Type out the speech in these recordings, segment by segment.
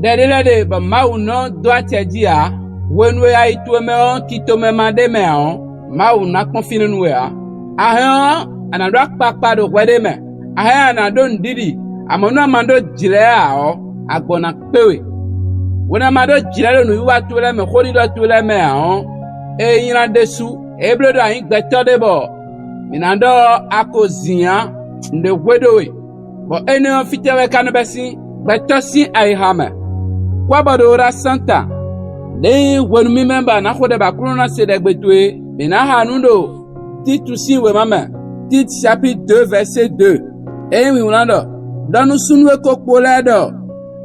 de ba mau no doa tiadia wenwe ai tueme on kitome mande me on mau na confine nwe a ahon ana do akpakpa do kwede me ahon ana do ndidi amono amando jire a o agbona pewe wona mado jire no yiwa tuele me khori do tuele me a on e yina desu eblo do ayin gbeto de bo minando akozia nde wedowe bo ene fitewe kanbesi gbeto si ai hama kwa badora santa de wonu mi member na khode ba krona se de gbetwe bina hanundo titusi we mama tit chapitre 2 verset 2 e wi unando danu sunwe kokpole do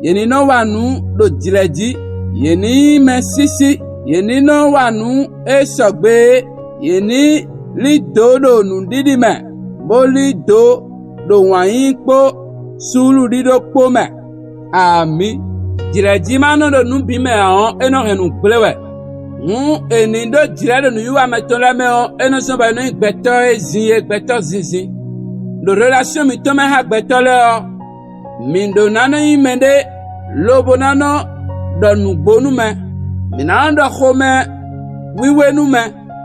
yeni no wanu do jileji yeni mesisi yeni no wanu esogbe yeni li dodo nu didi me boli do wayin po sulu dido po me ami jileji mano do nu bi me on eno henu plewe eni do jile do yuwa metole me on eno so ba no gbeto ezin gbeto zinzin do relation mi to me ha gbeto le o mi do nano imende lobo nano do nu bonu me mi nando khome wiwe nu me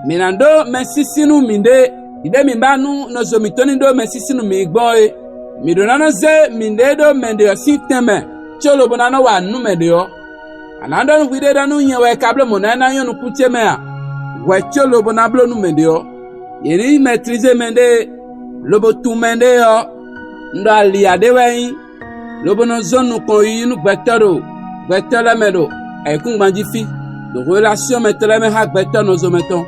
mi nando mesisinu minde ide mi banu no zo mi toni do mesisinu mi gboe mi do nano ze minde do mende o siteme cholo bonano wa nu me de o anando nu wide do nu yen we kable mo na yon ku cheme a we cholo bonablo nu me de o yeri maîtriser mende lobo tu mende o ndo ali adewen lobo no zone ko yinu gbetoro medo e kun gbanji fi de relation metele me ha gbeto no zo meton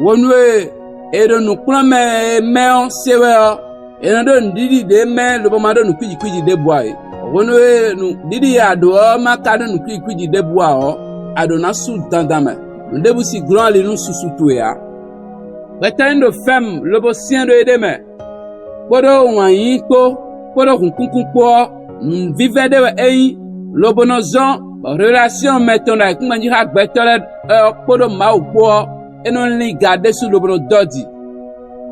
wonwe edo nu klo me on sewe o eno ndidi de me lobo ma do nu kwiji de boy wonwe nu didi ado ma ka do nu kwiji de boy o ado na su dandame ndebu si grand li nu susu to ya retendo femme lobo sien do edeme podo wanyin ko podo kunkun po vive de ei lobo no zon relation meton na kunmanji ha gbetole podo ma upo eno li garder su lobo no dodi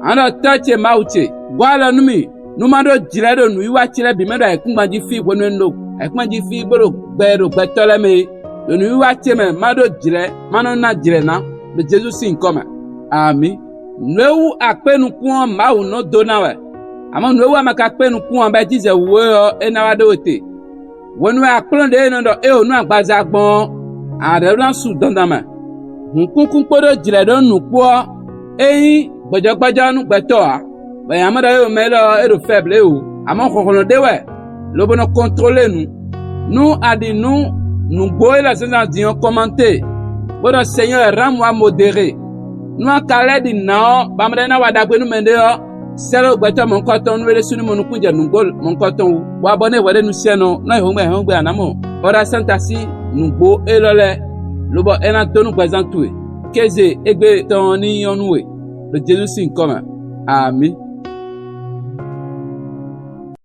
ana tache mauche gwala numi numado jiredo nu iwa chire bi medo kunmanji fi wonu no kunmanji fi boro gbetole me nu iwa cheme mado jire mano na jire na be Jesus sin koma ami nuewu akpenu kuon mau no donawe ama nuewu amaka akpenu kuon ba jize wo enawa dote wonu akpon de no do e onu agbaza agbon areran su dandama hunkun podo jire don nu po eyin gbojogbojo nu gbeto a ba yamada yo melo ero faible o ama kokono dewe lobo no contrôler nu adi nu boy la senza dion commenter bodo seigneur rends-moi modéré nous akale di na bamre na wadagbe nu mende o selo gbeto mon koton nu wele sunu mon kunje nu gol mon koton wa bone wele nu sieno na hongbe anamo ora santa si nu gbo elole lobo ena tonu gbezantue keze egbe ton ni onwe de Jesus sin koma amen.